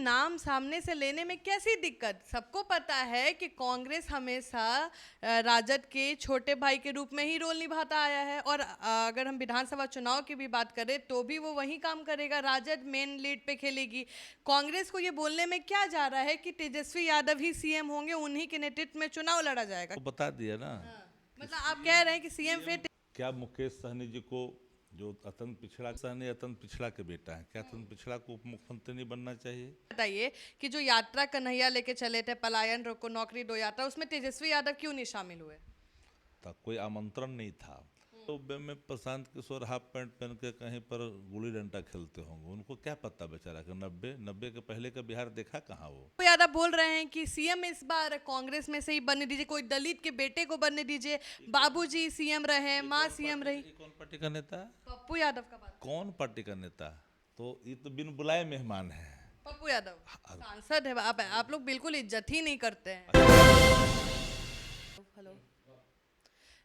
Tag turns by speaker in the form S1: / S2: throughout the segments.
S1: नाम सामने से लेने में कैसी दिक्कत? सबको पता है कि कांग्रेस हमेशा राजद के छोटे भाई के रूप में ही रोल निभाता आया है, और अगर हम विधानसभा चुनाव की भी बात करें तो भी वो वही काम करेगा, राजद मेन लीड पे खेलेगी। कांग्रेस को ये बोलने में क्या जा रहा है कि तेजस्वी यादव ही सीएम होंगे, उन्हीं के नेतृत्व में चुनाव लड़ा जाएगा?
S2: तो बता दिया ना।
S1: हाँ, मतलब आप कह रहे हैं कि सीएम फिर
S2: क्या मुकेश सहनी जी को, जो अत्यंत पिछड़ा, सहनी अत्यंत पिछड़ा के बेटा है, क्या अत्यंत पिछड़ा को उप मुख्यमंत्री नहीं बनना चाहिए?
S1: बताइए कि जो यात्रा कन्हैया लेके चले थे, पलायन रोको नौकरी दो यात्रा, उसमें तेजस्वी यादव क्यों नहीं शामिल हुए?
S2: कोई आमंत्रण नहीं था। तो में प्रशांत किशोर हाफ पैंट पहन के कहीं पर गुल्ली डंडा खेलते होंगे, उनको क्या पता बेचारा कि नब्बे के पहले का बिहार देखा कहाँ वो।
S1: तो यादव बोल रहे हैं कि सीएम इस बार कांग्रेस में से ही बनने दीजिए, कोई दलित के बेटे को बनने दीजिए, बाबूजी सीएम रहे, माँ सीएम रही।
S2: ये कौन पार्टी का नेता है?
S1: पप्पू यादव का बात।
S2: कौन पार्टी का नेता? तो ये तो बिन बुलाए मेहमान है।
S1: पप्पू यादव सांसद है, आप लोग बिल्कुल इज्जत ही नहीं करते हैं। हेलो,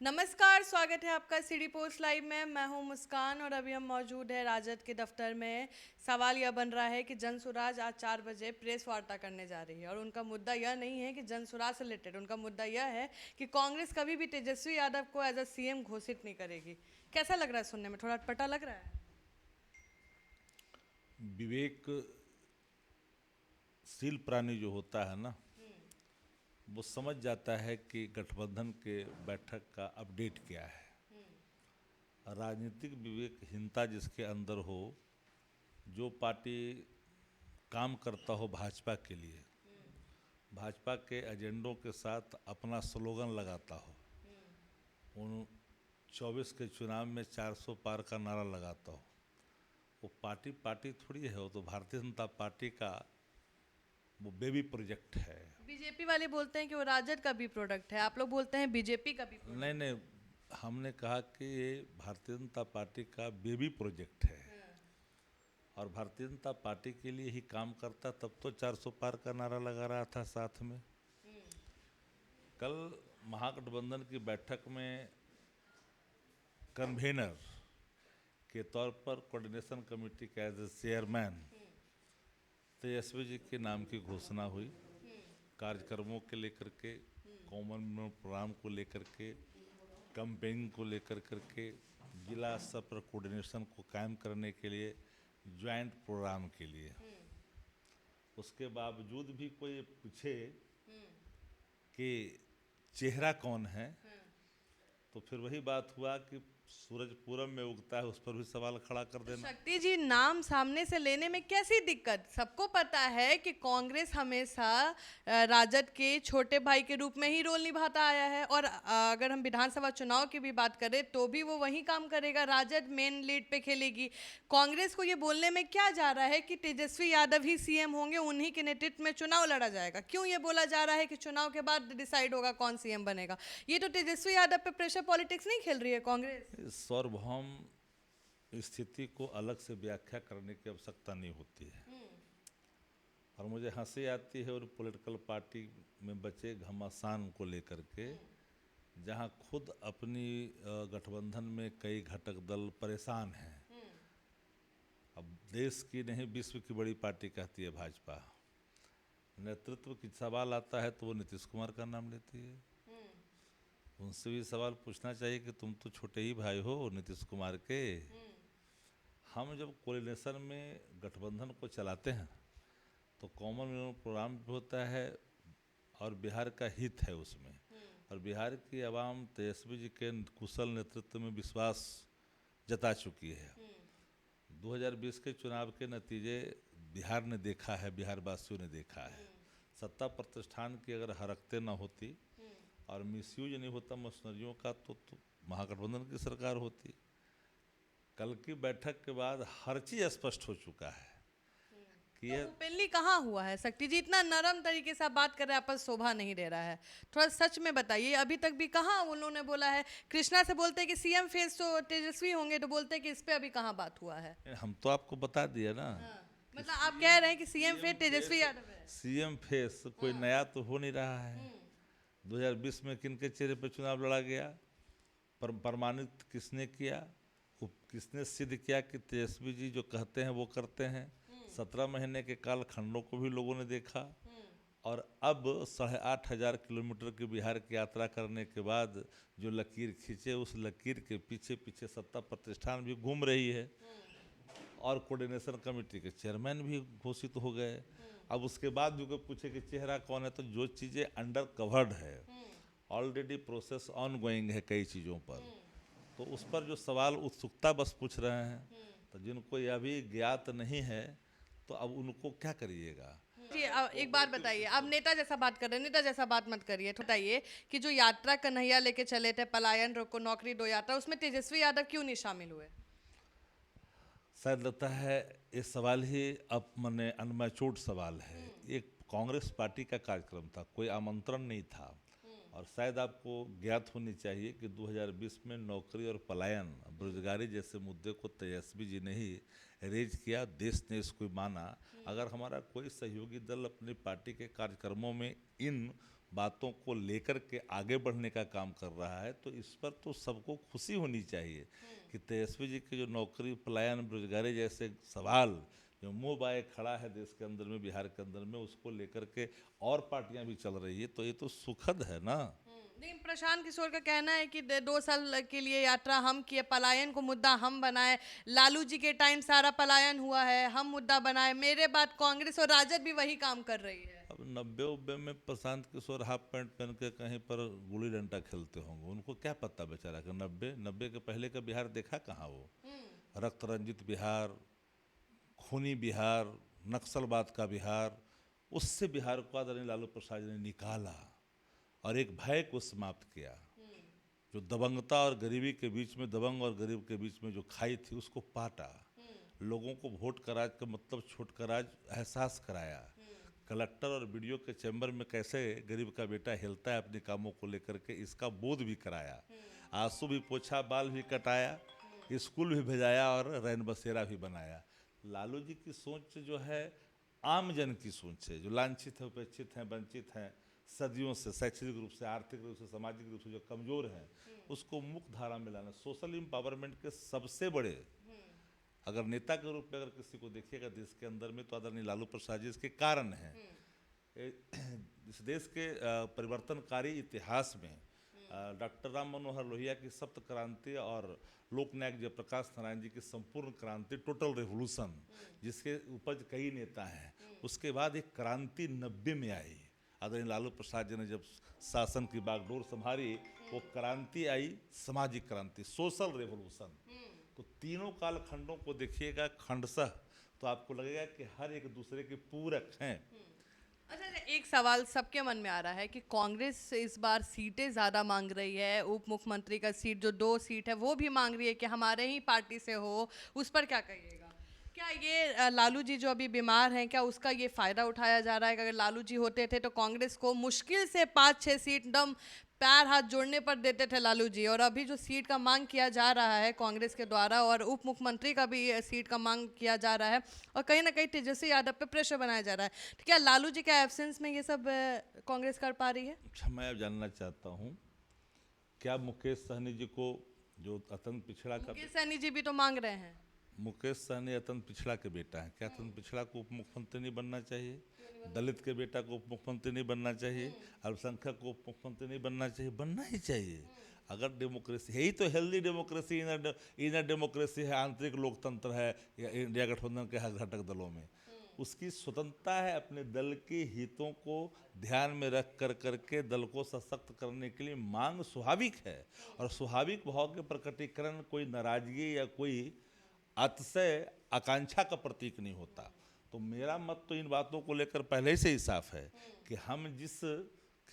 S1: नमस्कार, स्वागत है आपका सिटी पोस्ट लाइव में। मैं हूं मुस्कान और अभी हम मौजूद है राजद के दफ्तर में। सवाल यह बन रहा है कि जनसुराज आज 4 बजे प्रेस वार्ता करने जा रही है, और उनका मुद्दा यह नहीं है कि जनसुराज से रिलेटेड, उनका मुद्दा यह है कि कांग्रेस कभी भी तेजस्वी यादव को एज अ सीएम घोषित नहीं करेगी। कैसा लग रहा है सुनने में? थोड़ा अटपटा लग रहा है?
S2: विवेकशील प्राणी जो होता है ना, वो समझ जाता है कि गठबंधन के बैठक का अपडेट क्या है। राजनीतिक विवेकहीनता जिसके अंदर हो, जो पार्टी काम करता हो भाजपा के लिए, भाजपा के एजेंडों के साथ अपना स्लोगन लगाता हो, उन 24 के चुनाव में 400 पार का नारा लगाता हो, वो पार्टी थोड़ी है, वो तो भारतीय जनता पार्टी का वो बेबी प्रोजेक्ट है।
S1: बीजेपी वाले बोलते हैं कि वो राजद का भी प्रोडक्ट है, आप लोग बोलते हैं बीजेपी का भी प्रोडक्ट।
S2: नहीं, हमने कहा कि ये भारतीय जनता पार्टी का बेबी प्रोजेक्ट है, और भारतीय जनता पार्टी के लिए ही काम करता, तब तो 400 पार का नारा लगा रहा था साथ में। कल महागठबंधन की बैठक में कन्वेनर के तौर पर कोऑर्डिनेशन कमेटी के as a chairman Tejashwi ji के नाम की घोषणा हुई। कार्यक्रमों के लेकर के, कॉमन प्रोग्राम को लेकर के, कैंपेनिंग को लेकर करके, जिला स्तर पर कोऑर्डिनेशन को कायम करने के लिए, ज्वाइंट प्रोग्राम के लिए। उसके बावजूद भी कोई पूछे कि चेहरा कौन है, तो फिर वही बात हुआ कि सूरज पूरब में उगता है, उस पर भी सवाल खड़ा कर देना।
S1: शक्ति जी, नाम सामने से लेने में कैसी दिक्कत? सबको पता है कि कांग्रेस हमेशा राजद के छोटे भाई के रूप में ही रोल निभाता आया है, और अगर हम विधानसभा चुनाव की भी बात करें तो भी वो वही काम करेगा, राजद मेन लीड पे खेलेगी। कांग्रेस को ये बोलने में क्या जा रहा है कि तेजस्वी यादव ही सीएम होंगे, उन्हीं के नेतृत्व में चुनाव लड़ा जाएगा? क्यों ये बोला जा रहा है कि चुनाव के बाद डिसाइड होगा कौन सीएम बनेगा? ये तो तेजस्वी यादव पे प्रेशर पॉलिटिक्स नहीं खेल रही है कांग्रेस?
S2: सार्वभौम स्थिति को अलग से व्याख्या करने की आवश्यकता नहीं होती है। और मुझे हंसी आती है और पॉलिटिकल पार्टी में बचे घमासान को लेकर के, जहां खुद अपनी गठबंधन में कई घटक दल परेशान हैं। अब देश की नहीं, विश्व की बड़ी पार्टी कहती है भाजपा, नेतृत्व की सवाल आता है तो वो नीतीश कुमार का नाम लेती है। उनसे भी सवाल पूछना चाहिए कि तुम तो छोटे ही भाई हो नीतीश कुमार के। हम जब कोऑर्डिनेशन में गठबंधन को चलाते हैं तो कॉमन प्रोग्राम भी होता है, और बिहार का हित है उसमें, और बिहार की आवाम तेजस्वी जी के कुशल नेतृत्व में विश्वास जता चुकी है। 2020 के चुनाव के नतीजे बिहार ने देखा है, बिहार वासियों ने देखा है। सत्ता प्रतिष्ठान की अगर हरकतें न होती और मिसयूज नहीं होता मशीनरियों का, तो महागठबंधन की सरकार होती। कल की बैठक के बाद हर चीज स्पष्ट हो चुका है कि
S1: तो ओपनली कहाँ हुआ है? शक्ति जी, इतना नरम तरीके से आप बात कर रहे हैं, आप पर शोभा नहीं दे रहा है। थोड़ा सच में बताइए, अभी तक भी कहाँ उन्होंने बोला है? कृष्णा से बोलते हैं कि सीएम फेस तो तेजस्वी होंगे, तो बोलते हैं कि इस पे अभी कहाँ बात हुआ है?
S2: हम तो आपको बता दिया ना।
S1: मतलब आप कह रहे हैं कि सीएम फेस तेजस्वी यादव है?
S2: सीएम फेस कोई नया तो हो नहीं रहा है। 2020 में किनके चेहरे पर चुनाव लड़ा गया, प्रमाणित किसने किया, किसने सिद्ध किया कि तेजस्वी जी जो कहते हैं वो करते हैं? 17 महीने के कालखंडों को भी लोगों ने देखा, और अब 8,500 किलोमीटर की बिहार की यात्रा करने के बाद जो लकीर खींचे, उस लकीर के पीछे पीछे सत्ता प्रतिष्ठान भी घूम रही है, और कोऑर्डिनेशन कमेटी के चेयरमैन भी घोषित हो गए। अब उसके बाद भी कोई पूछे कि चेहरा कौन है, तो जो चीज़ें अंडर कवर्ड है, ऑलरेडी प्रोसेस ऑन गोइंग है कई चीज़ों पर, तो उस पर जो सवाल उत्सुकता बस पूछ रहे हैं, तो जिनको यह भी ज्ञात नहीं है तो अब उनको क्या करिएगा।
S1: जी एक बात बताइए, आप नेता जैसा बात कर रहे हैं, नेता जैसा बात मत करिए। बताइए कि जो यात्रा कन्हैया लेके चले थे, पलायन रोको नौकरी दो यात्रा, उसमें तेजस्वी यादव क्यों नहीं शामिल हुए?
S2: शायद लगता है ये सवाल ही अब मैंने अनमैच्योर्ड सवाल है। ये कांग्रेस पार्टी का कार्यक्रम था, कोई आमंत्रण नहीं था, और शायद आपको ज्ञात होनी चाहिए कि 2020 में नौकरी और पलायन, बेरोजगारी जैसे मुद्दे को तेजस्वी जी ने ही रेज किया, देश ने इसको माना। अगर हमारा कोई सहयोगी दल अपनी पार्टी के कार्यक्रमों में इन बातों को लेकर के आगे बढ़ने का काम कर रहा है, तो इस पर तो सबको खुशी होनी चाहिए कि तेजस्वी जी के जो नौकरी, पलायन, बेरोजगारी जैसे सवाल जो मुँह बाए खड़ा है देश के अंदर में, बिहार के अंदर में, उसको लेकर के और पार्टियां भी चल रही है, तो ये तो सुखद है ना।
S1: लेकिन प्रशांत किशोर का कहना है कि 2 साल के लिए यात्रा हम किए, पलायन को मुद्दा हम बनाए, लालू जी के टाइम सारा पलायन हुआ है, हम मुद्दा बनाए। मेरे बाद कांग्रेस और राजद भी वही काम कर रही है।
S2: अब 90 में प्रशांत किशोर हाफ पैंट पहन के कहीं पर गुल्ली डंडा खेलते होंगे, उनको क्या पता बेचारा कि 90 के पहले का बिहार देखा कहाँ वो। रक्त रंजित बिहार, खूनी बिहार, नक्सलवाद का बिहार, उससे बिहार को आदरणीय लालू प्रसाद जी ने निकाला और एक भय को समाप्त किया। जो दबंगता और गरीबी के बीच में, दबंग और गरीब के बीच में जो खाई थी, उसको पाटा। लोगों को वोट का राज का मतलब छोट का राज एहसास कराया। कलेक्टर और बीडीओ के चैम्बर में कैसे गरीब का बेटा हिलता है अपने कामों को लेकर के, इसका बोध भी कराया। आंसू भी पोछा, बाल भी कटाया, स्कूल भी भेजाया और रैन बसेरा भी बनाया। लालू जी की सोच जो है आम जन की सोच है, जो लांछित है, उपेक्षित हैं, वंचित हैं, सदियों से शैक्षणिक रूप से, आर्थिक रूप से, सामाजिक रूप से जो कमजोर हैं, उसको मुख्य धारा में लाना। सोशल एम्पावरमेंट के सबसे बड़े अगर नेता के रूप में अगर किसी को देखिएगा देश के अंदर में, तो आदरणीय लालू प्रसाद जी इसके कारण हैं। इस देश के परिवर्तनकारी इतिहास में डॉक्टर राम मनोहर लोहिया की सप्त क्रांति और लोकनायक जयप्रकाश नारायण जी की संपूर्ण क्रांति, टोटल रेवोल्यूशन, जिसके उपज कई नेता हैं, उसके बाद एक क्रांति 90 में आई। आदरणीय लालू प्रसाद जी ने जब शासन की बागडोर संभाली, वो क्रांति आई, सामाजिक क्रांति, सोशल रेवोल्यूशन। तो तीनों कालखंडों को देखिएगा खंडशः, तो आपको लगेगा कि हर एक दूसरे के पूरक हैं।
S1: अच्छा, एक सवाल सबके मन में आ रहा है कि कांग्रेस इस बार सीटें ज़्यादा मांग रही है, उप मुख्यमंत्री का सीट जो 2 सीट है वो भी मांग रही है कि हमारे ही पार्टी से हो, उस पर क्या कहिएगा? क्या ये लालू जी जो अभी बीमार हैं, क्या उसका ये फ़ायदा उठाया जा रहा है कि अगर लालू जी होते थे तो कांग्रेस को मुश्किल से 5-6 सीट दम पैर हाथ जोड़ने पर देते थे लालू जी, और अभी जो सीट का मांग किया जा रहा है कांग्रेस के द्वारा, और उप मुख्यमंत्री का भी सीट का मांग किया जा रहा है, और कहीं ना कहीं तेजस्वी यादव पे प्रेशर बनाया जा रहा है, तो क्या लालू जी के एब्सेंस में ये सब कांग्रेस कर पा रही है?
S2: अच्छा, मैं अब जानना चाहता हूँ, क्या मुकेश सहनी जी को, जो अत्यंत पिछड़ा का,
S1: मुकेश सहनी जी भी तो मांग रहे हैं।
S2: मुकेश सहनी अत्यंत पिछड़ा के बेटा है, क्या अत्यंत पिछड़ा को उप मुख्यमंत्री नहीं बनना चाहिए? दलित के बेटा को उप मुख्यमंत्री नहीं बनना चाहिए? अल्पसंख्यक को उप मुख्यमंत्री नहीं बनना चाहिए? बनना ही चाहिए। अगर डेमोक्रेसी, यही तो हेल्दी डेमोक्रेसी, इनर डेमोक्रेसी है, आंतरिक लोकतंत्र है इंडिया गठबंधन के घटक दलों में। उसकी स्वतंत्रता है अपने दल के हितों को ध्यान में रख कर करके दल को सशक्त करने के लिए मांग स्वाभाविक है, और स्वाभाविक भाव के प्रकटीकरण कोई नाराजगी या कोई अतिशय आकांक्षा का प्रतीक नहीं होता। तो मेरा मत तो इन बातों को लेकर पहले से ही साफ है कि हम जिस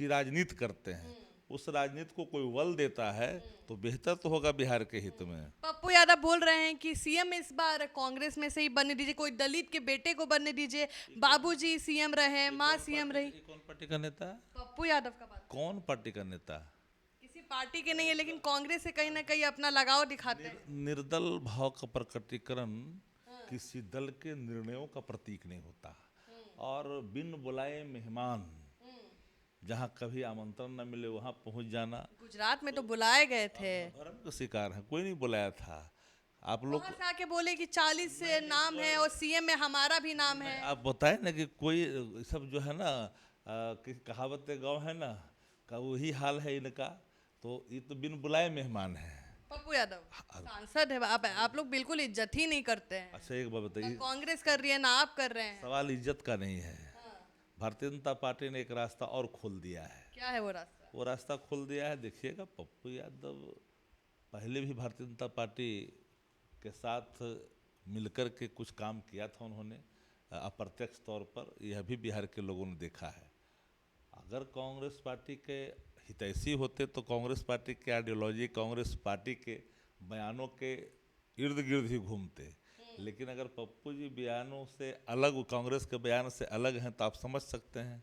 S2: की राजनीति करते हैं, उस राजनीति को कोई बल देता है तो बेहतर तो होगा बिहार के हित में।
S1: पप्पू यादव बोल रहे हैं कि सीएम इस बार कांग्रेस में से ही बनने दीजिए, कोई दलित के बेटे को बनने दीजिए, बाबूजी सीएम रहे, माँ सीएम रही।
S2: कौन पार्टी का नेता?
S1: पप्पू यादव का बात।
S2: कौन पार्टी का नेता?
S1: किसी पार्टी के नहीं है, लेकिन कांग्रेस से कहीं ना कहीं अपना लगाव दिखाते हैं।
S2: निर्दल भाव का प्रकटीकरण किसी दल के निर्णयों का प्रतीक नहीं होता, और बिन बुलाए मेहमान, जहाँ कभी आमंत्रण न मिले वहाँ पहुँच जाना।
S1: गुजरात में तो बुलाए गए थे।
S2: भ्रम का शिकार है, कोई नहीं बुलाया था। आप लोग
S1: वहां से आके बोले कि 40 से नाम है और सीएम में हमारा भी नाम है।
S2: आप बताए ना कि कोई सब जो है ना कि कहावत गाँव है ना का वही हाल है इनका, तो ये तो बिन बुलाए मेहमान है।
S1: पप्पू यादव सांसद है, आप लोग बिल्कुल इज्जत ही नहीं करते हैं।
S2: अच्छा एक बात
S1: ना
S2: बताइए,
S1: कांग्रेस कर रही है ना आप कर रहे हैं।
S2: सवाल इज्जत का नहीं है। भारतीय जनता पार्टी ने एक रास्ता और खोल दिया है।
S1: क्या है वो रास्ता?
S2: वो रास्ता खोल दिया है, देखिएगा पप्पू यादव पहले भी भारतीय जनता पार्टी के साथ मिलकर के कुछ काम किया था उन्होंने, अप्रत्यक्ष तौर पर, यह भी बिहार के लोगों ने देखा है। अगर कांग्रेस पार्टी के हितैषी होते तो कांग्रेस पार्टी के आइडियोलॉजी, कांग्रेस पार्टी के बयानों के इर्द गिर्द ही घूमते। लेकिन अगर पप्पू जी बयानों से अलग, कांग्रेस के बयान से अलग हैं, तो आप समझ सकते हैं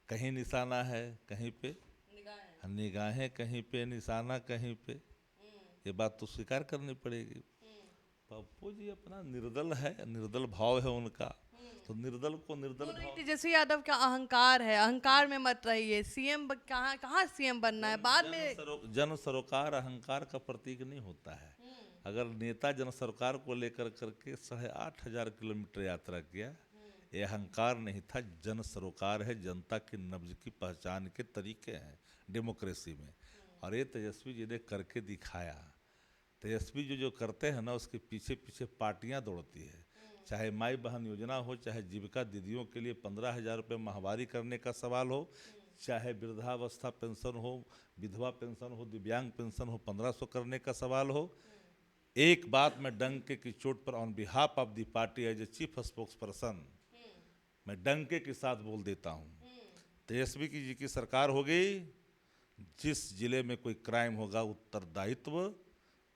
S2: कहीं निशाना है, कहीं पे निगाहें, कहीं पे निशाना, कहीं पे। ये बात तो स्वीकार करनी पड़ेगी। पप्पू जी अपना निर्दल है, निर्दल भाव है उनका, तो निर्दल को निर्दल भाव।
S1: तेजस्वी यादव का अहंकार है, अहंकार में मत रहिए। सीएम कहाँ कहाँ सीएम बनना है बाद में।
S2: जन सरोकार अहंकार का प्रतीक नहीं होता है। अगर नेता जन सरोकार को लेकर करके 8,500 किलोमीटर यात्रा किया, ये अहंकार नहीं था, जन सरोकार है, जनता की नब्ज की पहचान के तरीके हैं डेमोक्रेसी में। और ये तेजस्वी जी ने करके दिखाया। तेजस्वी जी जो करते हैं ना, उसके पीछे पीछे पार्टियां दौड़ती है। चाहे माई बहन योजना हो, चाहे जीविका दीदियों के लिए 15,000 रुपये माहवारी करने का सवाल हो, चाहे वृद्धावस्था पेंशन हो, विधवा पेंशन हो, दिव्यांग पेंशन हो, 1500 करने का सवाल हो। एक बात मैं डंके की चोट पर on behalf of the party as a chief spokesperson मैं डंके के साथ बोल देता हूँ, तेजस्वी जी की सरकार होगी, जिस जिले में कोई क्राइम होगा, उत्तरदायित्व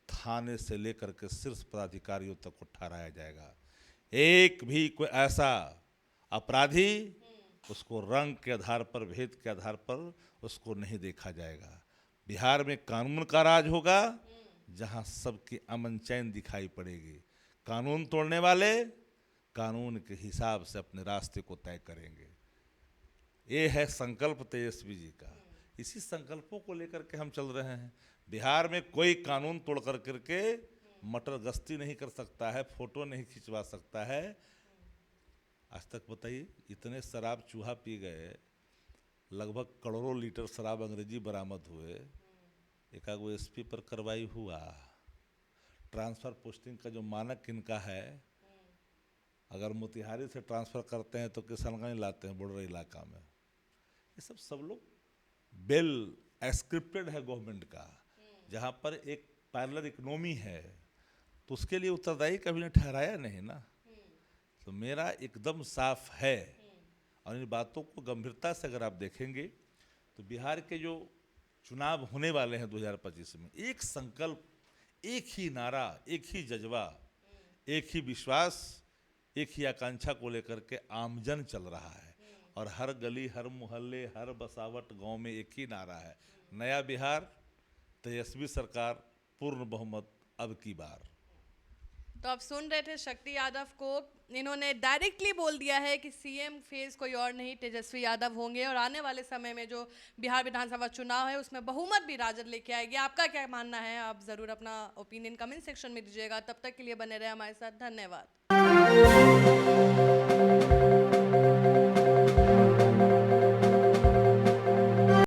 S2: थाने से लेकर के शीर्ष पदाधिकारियों तक को ठहराया जाएगा। एक भी कोई ऐसा अपराधी उसको रंग के आधार पर, भेद के आधार पर उसको नहीं देखा जाएगा। बिहार में कानून का राज होगा, जहां सबकी अमन चैन दिखाई पड़ेगी। कानून तोड़ने वाले कानून के हिसाब से अपने रास्ते को तय करेंगे। ये है संकल्प तेजस्वी जी का। इसी संकल्पों को लेकर के हम चल रहे हैं। बिहार में कोई कानून तोड़ कर करके मटर गश्ती नहीं कर सकता है, फोटो नहीं खिंचवा सकता है। आज तक बताइए, इतने शराब चूहा पी गए, लगभग करोड़ों लीटर शराब अंग्रेजी बरामद हुए, एकागो एसपी पर कार्रवाई हुआ। ट्रांसफ़र पोस्टिंग का जो मानक इनका है, अगर मोतिहारी से ट्रांसफ़र करते हैं तो किशनगंज लाते हैं बॉर्डर इलाका में। ये सब लोग वेल स्क्रिप्टेड है गवर्नमेंट का। जहाँ पर एक पैरेलल इकोनॉमी है, तो उसके लिए उत्तरदायी कभी ने ठहराया नहीं ना। तो मेरा एकदम साफ है, और इन बातों को गंभीरता से अगर आप देखेंगे तो बिहार के जो चुनाव होने वाले हैं 2025 में, एक संकल्प, एक ही नारा, एक ही जज्बा, एक ही विश्वास, एक ही आकांक्षा को लेकर के आमजन चल रहा है। और हर गली, हर मोहल्ले, हर बसावट गांव में एक ही नारा है, नया बिहार, तेजस्वी सरकार, पूर्ण बहुमत अब की बार।
S1: तो आप सुन रहे थे शक्ति यादव को, इन्होंने डायरेक्टली बोल दिया है कि सीएम फेज कोई और नहीं, तेजस्वी यादव होंगे। और आने वाले समय में जो बिहार विधानसभा चुनाव है, उसमें बहुमत भी राजद लेके आएगी। आपका क्या मानना है? आप ज़रूर अपना ओपिनियन कमेंट सेक्शन में दीजिएगा। तब तक के लिए बने रहे हमारे साथ। धन्यवाद।